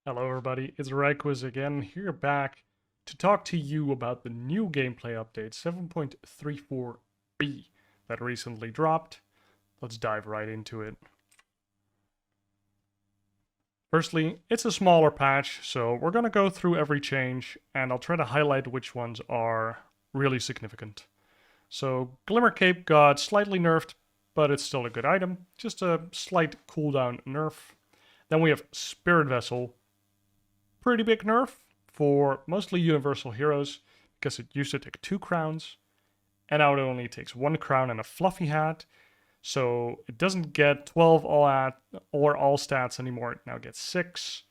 Hello everybody, it's RIP again, here back to talk to you about the new gameplay update 7.34b that recently dropped. Let's dive right into it. Firstly, it's a smaller patch, so we're going to go through every change, and I'll try to highlight which ones are really significant. So, Glimmer Cape got slightly nerfed, but it's still a good item, just a slight cooldown nerf. Then we have Spirit Vessel, pretty big nerf for mostly universal heroes because it used to take 2 crowns and now it only takes 1 crown and a fluffy hat. So it doesn't get 12 all stats anymore. It now gets 6.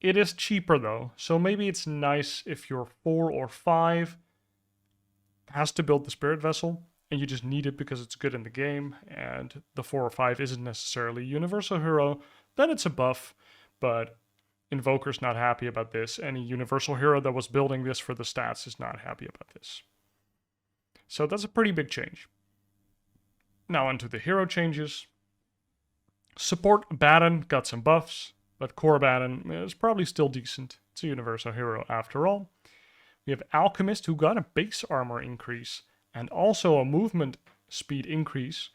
It is cheaper though, so maybe it's nice if you're 4 or 5 has to build the Spirit Vessel and you just need it because it's good in the game and the 4 or 5 isn't necessarily universal hero, then it's a buff, but Invoker's not happy about this. Any universal hero that was building this for the stats is not happy about this. So that's a pretty big change. Now onto the hero changes. Support Baton got some buffs, but Core Baton is probably still decent. It's a universal hero after all. We have Alchemist, who got a base armor increase and also a movement speed increase.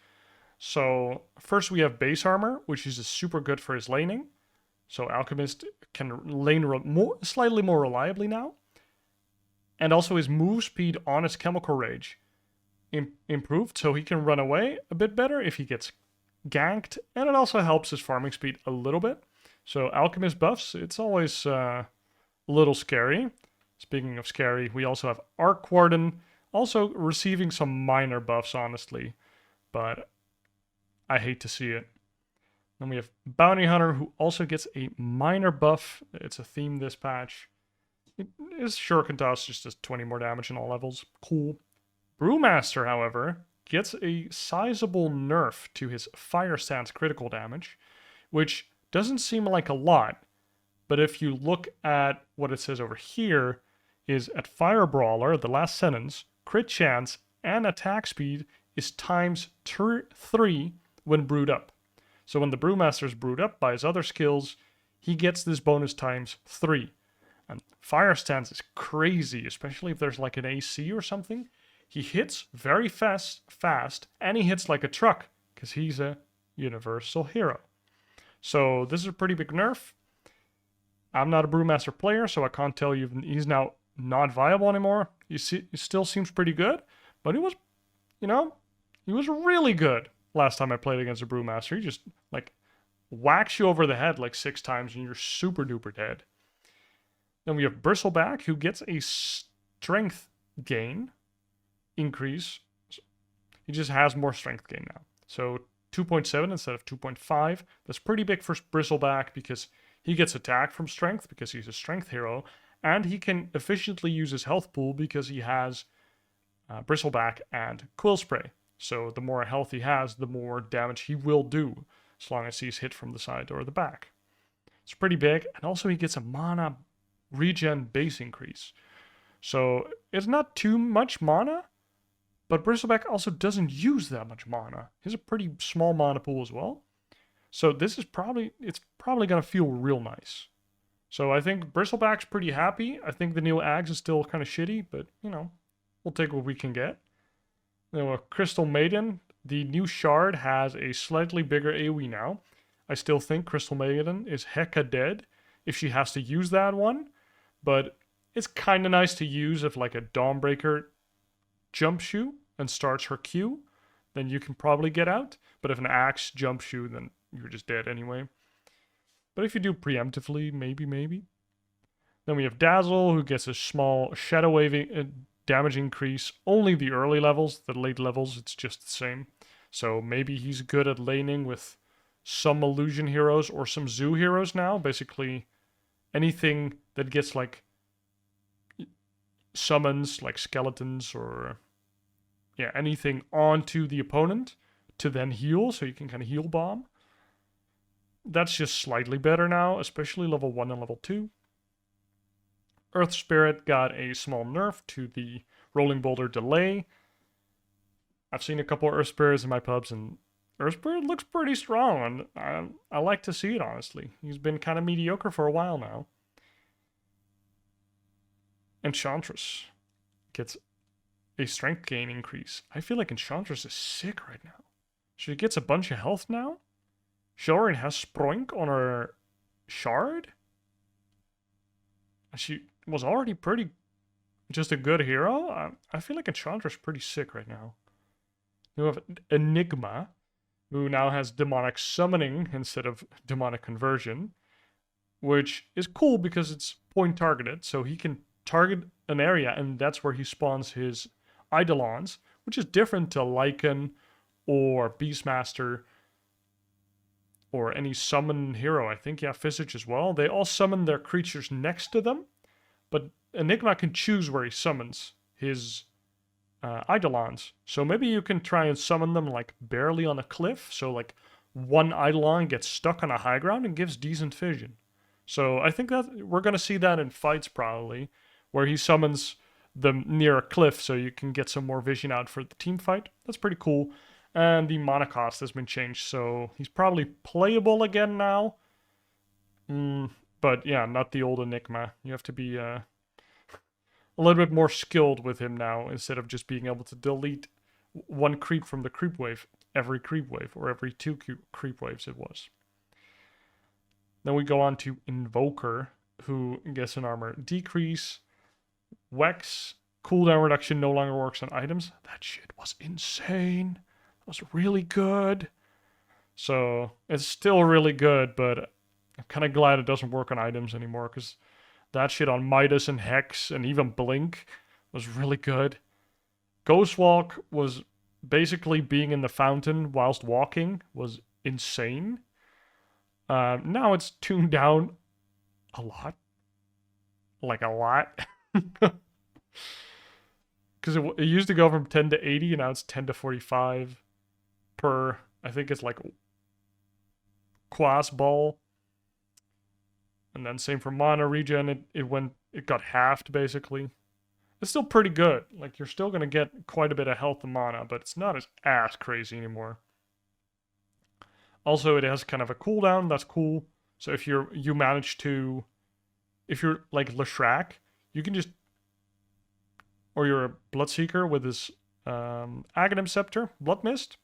So first we have base armor, which is super good for his laning. So Alchemist can lane slightly more reliably now. And also his move speed on his Chemical Rage improved, so he can run away a bit better if he gets ganked. And it also helps his farming speed a little bit. So Alchemist buffs, it's always a little scary. Speaking of scary, we also have Arc Warden, also receiving some minor buffs, honestly. But I hate to see it. Then we have Bounty Hunter, who also gets a minor buff. It's a theme this patch. His Shuriken Toss just does 20 more damage in all levels. Cool. Brewmaster, however, gets a sizable nerf to his Fire Stance critical damage, which doesn't seem like a lot, but if you look at what it says over here, is at Fire Brawler, the last sentence, crit chance and attack speed is times 3 when brewed up. So when the Brewmaster is brewed up by his other skills, he gets this bonus times 3. And Fire Stance is crazy, especially if there's like an AC or something. He hits very fast, and he hits like a truck, because he's a universal hero. So this is a pretty big nerf. I'm not a Brewmaster player, so I can't tell you he's now not viable anymore. He still seems pretty good, but he was really good. Last time I played against a Brewmaster, he just like whacks you over the head like 6 times and you're super duper dead. Then we have Bristleback, who gets a strength gain increase. He just has more strength gain now. So 2.7 instead of 2.5. That's pretty big for Bristleback because he gets attack from strength because he's a strength hero, and he can efficiently use his health pool because he has Bristleback and Quill Spray. So the more health he has, the more damage he will do, as long as he's hit from the side or the back. It's pretty big, and also he gets a mana regen base increase. So it's not too much mana, but Bristleback also doesn't use that much mana. He has a pretty small mana pool as well. So this is probably gonna feel real nice. So I think Bristleback's pretty happy. I think the new Ags is still kind of shitty, but we'll take what we can get. Crystal Maiden, the new shard has a slightly bigger AoE now. I still think Crystal Maiden is hecka dead if she has to use that one, but it's kind of nice to use if like a Dawnbreaker jumps you and starts her Q, then you can probably get out. But if an axe jumps you, then you're just dead anyway. But if you do preemptively, maybe. Then we have Dazzle, who gets a small Shadow Waving damage increase. Only the early levels, the late levels, it's just the same. So maybe he's good at laning with some illusion heroes or some zoo heroes now. Basically, anything that gets like summons, like skeletons or anything onto the opponent to then heal, so you can kind of heal bomb. That's just slightly better now, especially level 1 and level 2. Earth Spirit got a small nerf to the Rolling Boulder delay. I've seen a couple Earth Spirits in my pubs, and Earth Spirit looks pretty strong, and I like to see it, honestly. He's been kind of mediocre for a while now. Enchantress gets a strength gain increase. I feel like Enchantress is sick right now. She gets a bunch of health now. She already has Sproink on her shard. She was already pretty just a good hero. I feel like Enchantress is pretty sick right now. You have Enigma, who now has demonic summoning instead of demonic conversion, which is cool because it's point targeted, so he can target an area and that's where he spawns his Eidolons, which is different to Lycan or Beastmaster or any summon hero. I think, yeah, Visage as well. They all summon their creatures next to them, but Enigma can choose where he summons his Eidolons. So maybe you can try and summon them like barely on a cliff, so like one Eidolon gets stuck on a high ground and gives decent vision. So I think that we're going to see that in fights probably, where he summons them near a cliff so you can get some more vision out for the team fight. That's pretty cool. And the mana cost has been changed, so he's probably playable again now. But yeah, not the old Enigma. You have to be a little bit more skilled with him now, instead of just being able to delete one creep from the creep wave every creep wave, or every two creep waves it was. Then we go on to Invoker, who gets an armor decrease. Wex, cooldown reduction no longer works on items. That shit was insane. That was really good. So, it's still really good, but I'm kind of glad it doesn't work on items anymore, because that shit on Midas and Hex and even Blink was really good. Ghostwalk was basically being in the fountain whilst walking was insane. Now it's tuned down a lot. Like a lot. Because it used to go from 10 to 80 and now it's 10 to 45 per, I think it's like Quas Ball. And then same for mana regen, it got halved basically. It's still pretty good. Like, you're still gonna get quite a bit of health and mana, but it's not as ass crazy anymore. Also, it has kind of a cooldown, that's cool. So if you're like Leshrac, you can just, or you're a Bloodseeker with this Aghanim Scepter, Blood Mist,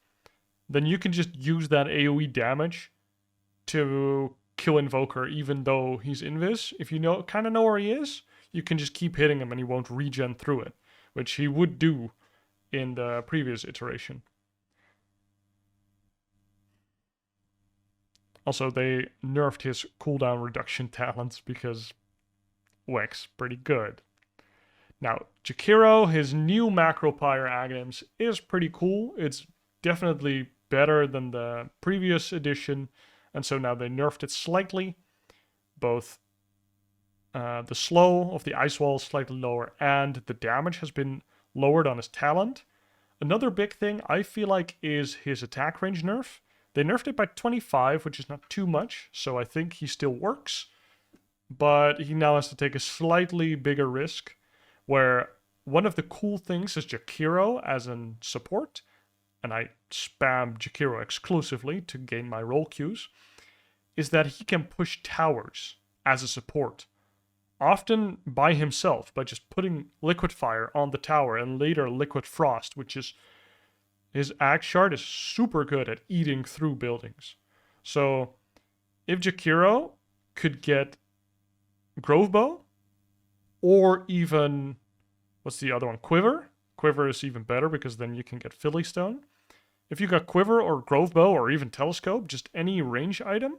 then you can just use that AoE damage to kill Invoker, even though he's invis. If you kind of know where he is, you can just keep hitting him and he won't regen through it, which he would do in the previous iteration. Also, they nerfed his cooldown reduction talents because Wex pretty good. Now, Jakiro, his new Macropyre Aghanims is pretty cool. It's definitely better than the previous edition, and so now they nerfed it slightly. Both the slow of the ice wall is slightly lower, and the damage has been lowered on his talent. Another big thing I feel like is his attack range nerf. They nerfed it by 25, which is not too much, so I think he still works. But he now has to take a slightly bigger risk, where one of the cool things is Jakiro as in support, and I spam Jakiro exclusively to gain my roll queues, is that he can push towers as a support. Often by himself, by just putting Liquid Fire on the tower and later Liquid Frost, which is, his Axe Shard is super good at eating through buildings. So if Jakiro could get Grovebow, or even, what's the other one, Quiver? Quiver is even better because then you can get Philly Stone. If you got Quiver or Grovebow or even Telescope, just any range item,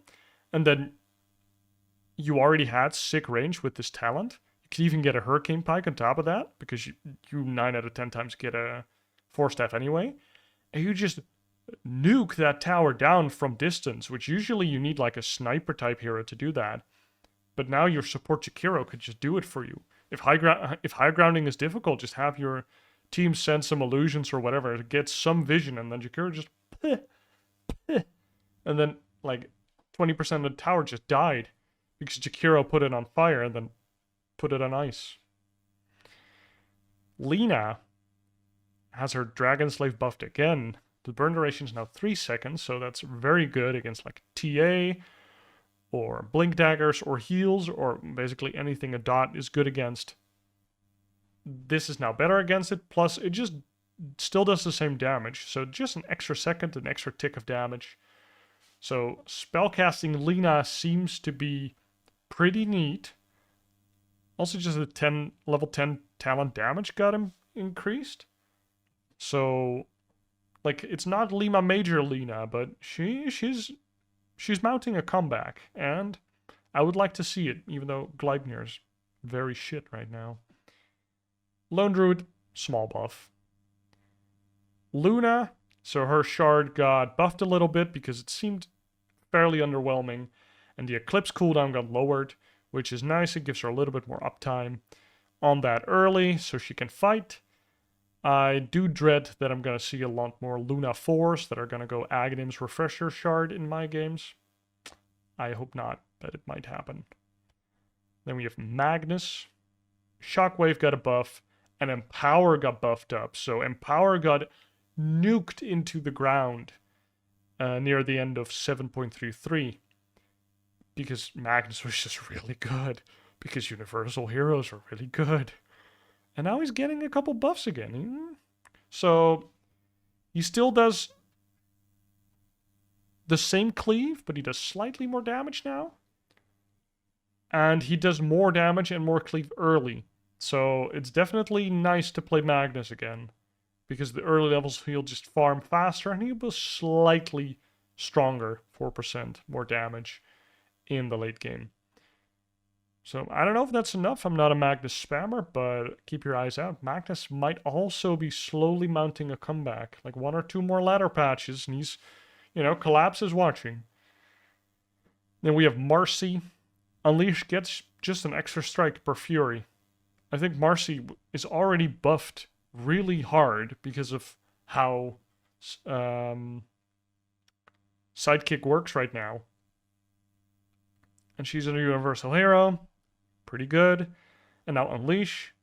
and then you already had sick range with this talent, you could even get a Hurricane Pike on top of that, because you 9 out of 10 times get a 4-staff anyway, and you just nuke that tower down from distance, which usually you need like a sniper type hero to do that. But now your support Jakiro could just do it for you. If high grounding is difficult, just have your team send some illusions or whatever to get some vision, and then Jakiro just and then like 20% of the tower just died because Jakiro put it on fire and then put it on ice. Lina has her Dragon Slave buffed again. The burn duration is now 3 seconds, so that's very good against like TA or blink daggers or heals or basically anything a dot is good against. This is now better against it, plus it just still does the same damage, so just an extra second, an extra tick of damage. So spellcasting Lina seems to be pretty neat. Also just a level 10 talent damage got him increased. So like it's not Lima Major Lina, but she's mounting a comeback, and I would like to see it, even though Gleipnir's very shit right now. Lone Druid, small buff. Luna, so her shard got buffed a little bit because it seemed fairly underwhelming, and the Eclipse cooldown got lowered, which is nice. It gives her a little bit more uptime on that early, so she can fight. I do dread that I'm going to see a lot more Luna 4s that are going to go Aghanim's Refresher Shard in my games. I hope not, but it might happen. Then we have Magnus. Shockwave got a buff, and Empower got buffed up. So Empower got nuked into the ground near the end of 7.33 because Magnus was just really good, because Universal Heroes are really good. And now he's getting a couple buffs again. So he still does the same cleave, but he does slightly more damage now. And he does more damage and more cleave early. So it's definitely nice to play Magnus again, because the early levels he'll just farm faster and he'll be slightly stronger, 4% more damage in the late game. So I don't know if that's enough. I'm not a Magnus spammer, but keep your eyes out. Magnus might also be slowly mounting a comeback, like 1 or 2 more ladder patches, and he's, Collapse is watching. Then we have Marcy. Unleash gets just an extra strike per Fury. I think Marcy is already buffed really hard because of how Sidekick works right now. And she's a Universal Hero. Pretty good. And now Unleash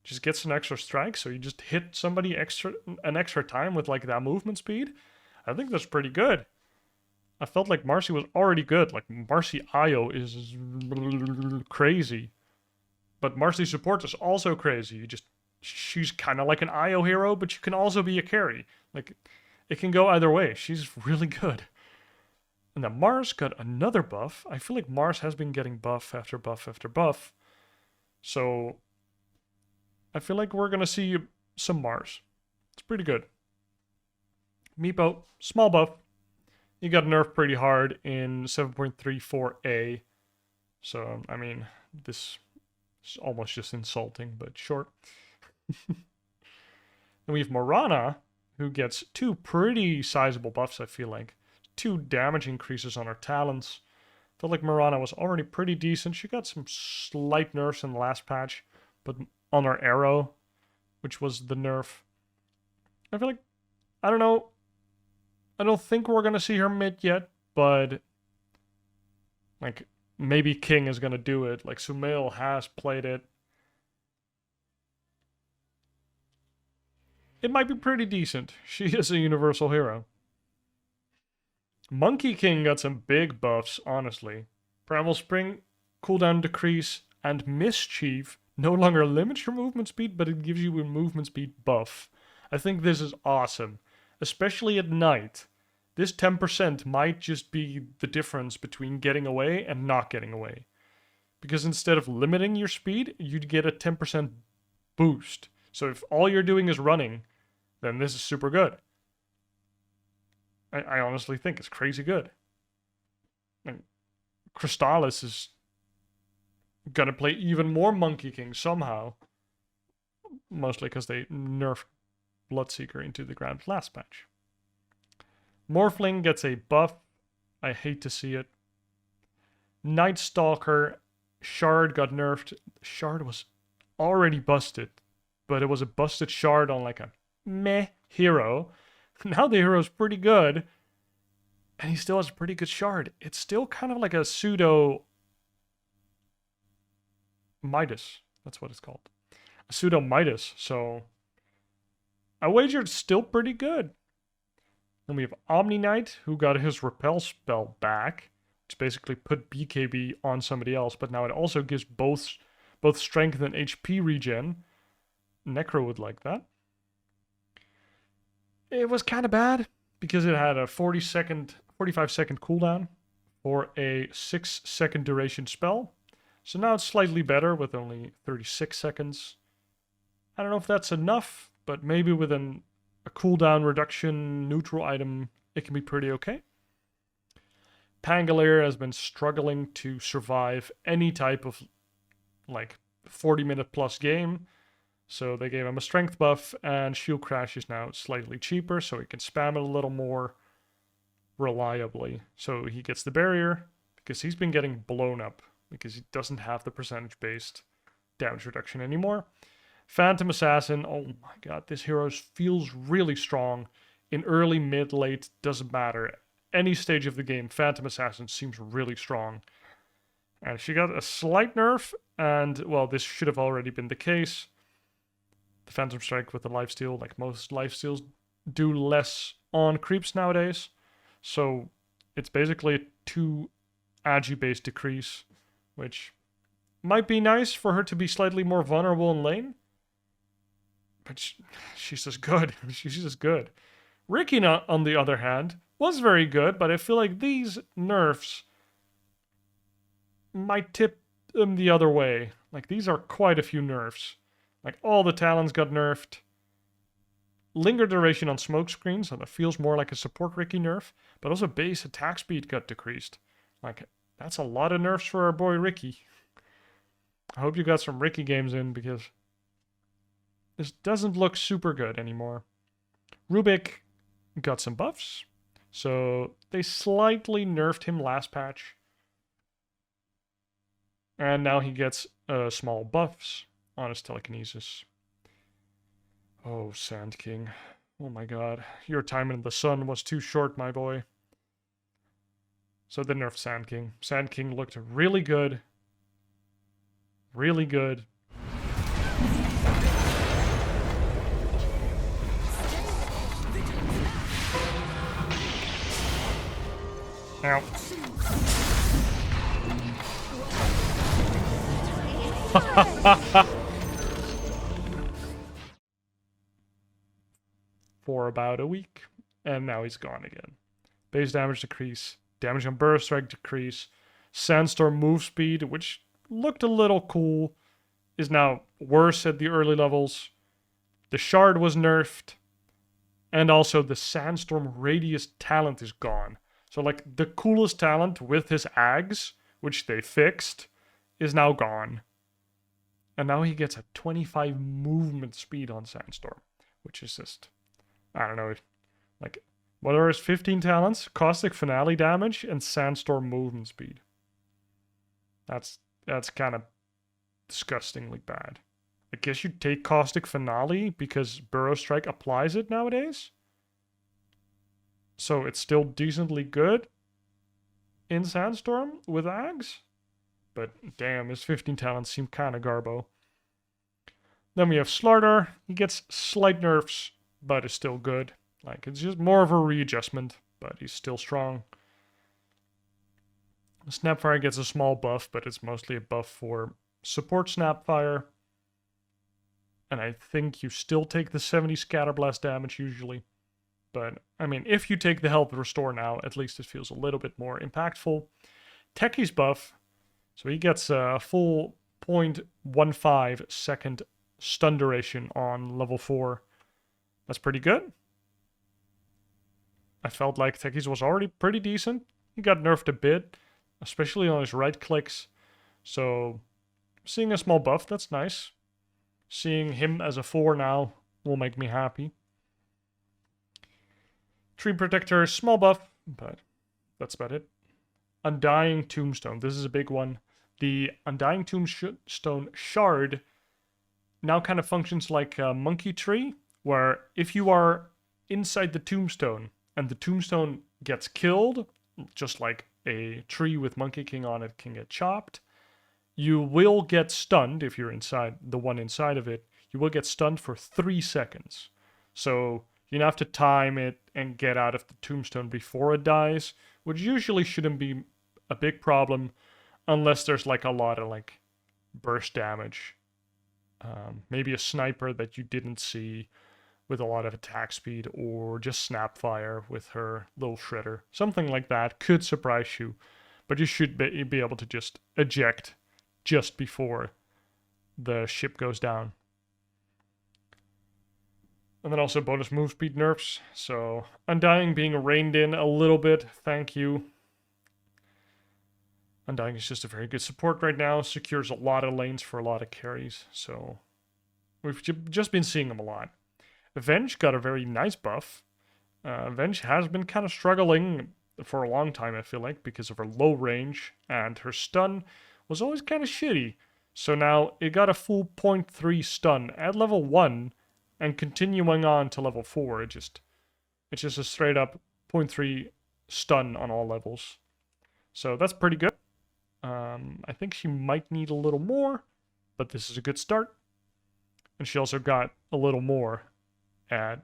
just gets an extra strike, so you just hit somebody an extra time with like that movement speed. I think that's pretty good. I felt like Marcy was already good. Like Marcy IO is crazy. But Marcy support is also crazy. She's kind of like an IO hero, but you can also be a carry. Like it can go either way. She's really good. And then Mars got another buff. I feel like Mars has been getting buff after buff after buff. So I feel like we're going to see some Mars. It's pretty good. Meepo, small buff. He got nerfed pretty hard in 7.34a. So, I mean, this is almost just insulting, but short. Then we have Morana, who gets 2 pretty sizable buffs, I feel like. 2 damage increases on her talents. Felt like Morana was already pretty decent. She got some slight nerfs in the last patch, but on her arrow, which was the nerf. I feel like, I don't know. I don't think we're going to see her mid yet, but like maybe King is going to do it. Like Sumail has played it. It might be pretty decent. She is a Universal Hero. Monkey King got some big buffs, honestly. Primal Spring, cooldown decrease, and Mischief no longer limits your movement speed, but it gives you a movement speed buff. I think this is awesome, especially at night. This 10% might just be the difference between getting away and not getting away. Because instead of limiting your speed, you'd get a 10% boost. So if all you're doing is running, then this is super good. I honestly think it's crazy good. And Crystallis is gonna play even more Monkey King somehow. Mostly because they nerfed Bloodseeker into the ground last patch. Morphling gets a buff. I hate to see it. Night Stalker, Shard got nerfed. Shard was already busted, but it was a busted Shard on like a meh hero. Now the hero's pretty good, and he still has a pretty good Shard. It's still kind of like a pseudo Midas. That's what it's called. A pseudo Midas. So I wager it's still pretty good. Then we have Omni Knight, who got his repel spell back, which basically put BKB on somebody else, but now it also gives both strength and HP regen. Necro would like that. It was kind of bad because it had a 45-second cooldown for a 6-second duration spell. So now it's slightly better with only 36 seconds. I don't know if that's enough, but maybe with a cooldown reduction neutral item, it can be pretty okay. Pangolier has been struggling to survive any type of like 40-minute plus game. So they gave him a strength buff, and Shield Crash is now slightly cheaper, so he can spam it a little more reliably. So he gets the barrier, because he's been getting blown up, because he doesn't have the percentage-based damage reduction anymore. Phantom Assassin, oh my god, this hero feels really strong. In early, mid, late, doesn't matter. Any stage of the game, Phantom Assassin seems really strong. And she got a slight nerf, and, well, this should have already been the case. The Phantom Strike with the lifesteal, like most lifesteals, do less on creeps nowadays. So it's basically a 2 agi-based decrease, which might be nice for her to be slightly more vulnerable in lane. But she's just good. She's just good. Ricky, on the other hand, was very good, but I feel like these nerfs might tip them the other way. Like, these are quite a few nerfs. Like, all the talents got nerfed. Linger duration on smoke screens, so that feels more like a support Ricky nerf. But also base attack speed got decreased. Like, that's a lot of nerfs for our boy Ricky. I hope you got some Ricky games in, because this doesn't look super good anymore. Rubik got some buffs. So they slightly nerfed him last patch. And now he gets small buffs on his telekinesis. Oh, Sand King. Oh my god. Your time in the sun was too short, my boy. So they nerfed Sand King. Sand King looked really good. Really good. Ow. For about a week, and now he's gone again. Base damage decrease, damage on burst strike decrease, sandstorm move speed, which looked a little cool, is now worse at the early levels. The shard was nerfed, and also the sandstorm radius talent is gone. So like the coolest talent with his Ags, which they fixed, is now gone. And now he gets a 25 movement speed on Sandstorm, which is just, I don't know, like, what are his 15 talents? Caustic Finale damage and Sandstorm movement speed. That's kind of disgustingly bad. I guess you take Caustic Finale because Burrow Strike applies it nowadays. So it's still decently good in Sandstorm with Ags. But damn, his 15 talents seem kind of garbo. Then we have Slardar. He gets slight nerfs, but is still good. Like, it's just more of a readjustment, but he's still strong. Snapfire gets a small buff, but it's mostly a buff for support Snapfire. And I think you still take the 70 Scatterblast damage usually. But, I mean, if you take the Health Restore now, at least it feels a little bit more impactful. Techie's buff. So he gets a full 0.15 second stun duration on level 4. That's pretty good. I felt like Techie's was already pretty decent. He got nerfed a bit, especially on his right clicks. So seeing a small buff, that's nice. Seeing him as a 4 now will make me happy. Tree Protector, small buff, but that's about it. Undying Tombstone. This is a big one. The Undying Tombstone shard now kind of functions like a monkey tree, where if you are inside the tombstone and the tombstone gets killed, just like a tree with Monkey King on it can get chopped, you will get stunned if you're inside the one inside of it. You will get stunned for 3 seconds. So you have to time it and get out of the tombstone before it dies, which usually shouldn't be a big problem unless there's like a lot of like burst damage. Maybe a sniper that you didn't see with a lot of attack speed, or just snapfire with her little shredder. Something like that could surprise you, but you should be able to just eject just before the ship goes down. And then also bonus move speed nerfs, so Undying being reined in a little bit, thank you. Undying is just a very good support right now, secures a lot of lanes for a lot of carries, so we've just been seeing them a lot. Venge got a very nice buff. Venge has been kind of struggling for a long time, I feel like, because of her low range, and her stun was always kind of shitty. So now it got a full 0.3 stun at level 1, and continuing on to level 4, it's just a straight up 0.3 stun on all levels. So that's pretty good. I think she might need a little more, but this is a good start. And she also got a little more at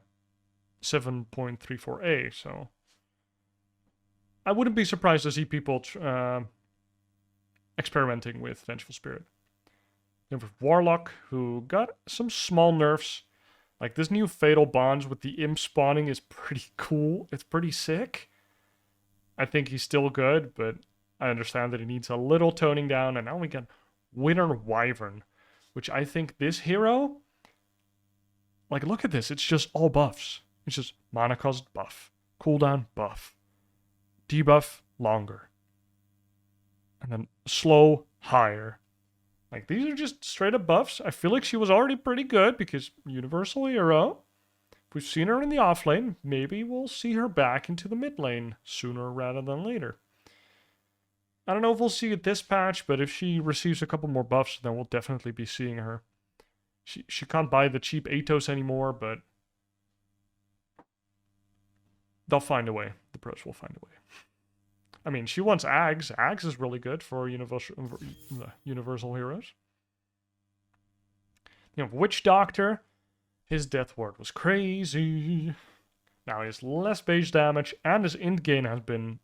7.34A, so I wouldn't be surprised to see people experimenting with Vengeful Spirit. Then with Warlock, who got some small nerfs. Like, this new Fatal Bonds with the imp spawning is pretty cool. It's pretty sick. I think he's still good, but I understand that he needs a little toning down. And now we get Winter Wyvern, which I think this hero... Like, look at this. It's just all buffs. It's just mana cost buff. Cooldown buff. Debuff longer. And then slow higher. Like, these are just straight up buffs. I feel like she was already pretty good because Universal Hero. We've seen her in the off lane. Maybe we'll see her back into the mid lane sooner rather than later. I don't know if we'll see it this patch, but if she receives a couple more buffs, then we'll definitely be seeing her. She can't buy the cheap Atos anymore, but they'll find a way. The pros will find a way. I mean, she wants Ags. Ags is really good for universal heroes. You know, Witch Doctor, his death ward was crazy. Now he has less base damage, and his int gain has been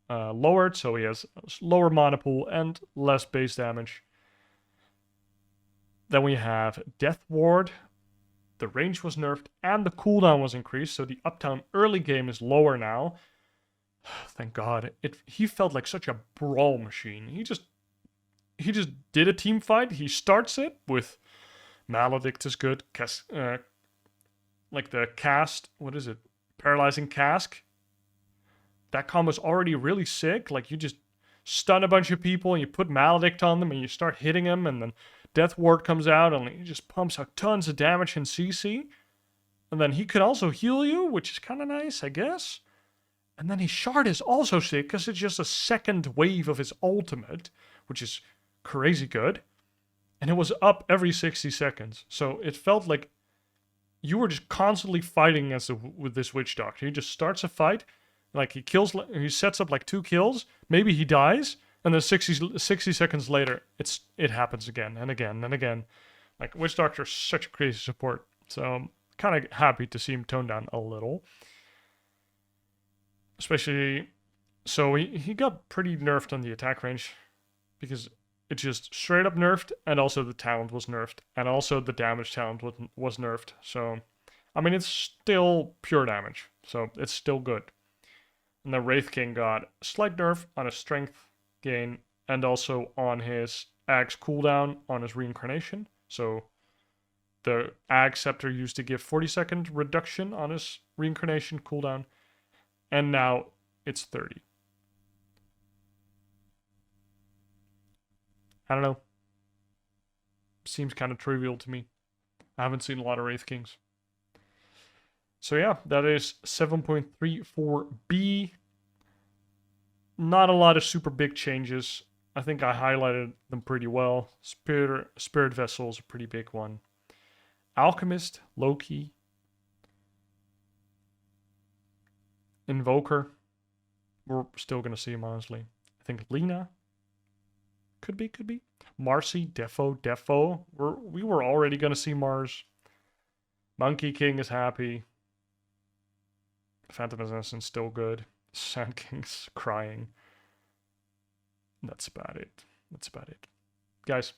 lowered, so he has lower mana pool and less base damage. Then we have Death Ward. The range was nerfed and the cooldown was increased, so the uptime early game is lower now. Thank God. He felt like such a brawl machine. He just did a team fight. He starts it with Maledict is good. Like the cast, what is it? Paralyzing Cask. That combo's already really sick. Like, you just stun a bunch of people and you put Maledict on them and you start hitting them, and then Death Ward comes out and he just pumps out tons of damage in CC. And then he could also heal you, which is kind of nice, I guess. And then his shard is also sick because it's just a second wave of his ultimate, which is crazy good. And it was up every 60 seconds. So it felt like you were just constantly fighting with this Witch Doctor. He just starts a fight, like he sets up like 2 kills, maybe he dies, and then 60 seconds later, it happens again and again and again. Like, Witch Doctor is such a crazy support. So I'm kind of happy to see him tone down a little. Especially, so he got pretty nerfed on the attack range because it just straight up nerfed, and also the talent was nerfed, and also the damage talent was nerfed. So, I mean, it's still pure damage, so it's still good. And the Wraith King got a slight nerf on his strength gain, and also on his Axe cooldown on his reincarnation. So the Axe Scepter used to give 40-second reduction on his reincarnation cooldown, and now it's 30. I don't know. Seems kind of trivial to me. I haven't seen a lot of Wraith Kings. So yeah, that is 7.34B. Not a lot of super big changes. I think I highlighted them pretty well. Spirit Vessel is a pretty big one. Alchemist, Loki. Invoker. We're still going to see him, honestly. I think Lena. Could be. Marcy, Defo. We were already going to see Mars. Monkey King is happy. Phantom Assassin's still good. Sandking's crying. That's about it. That's about it. Guys,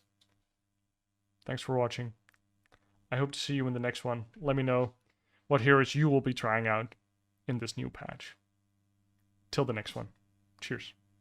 thanks for watching. I hope to see you in the next one. Let me know what heroes you will be trying out in this new patch. Till the next one. Cheers.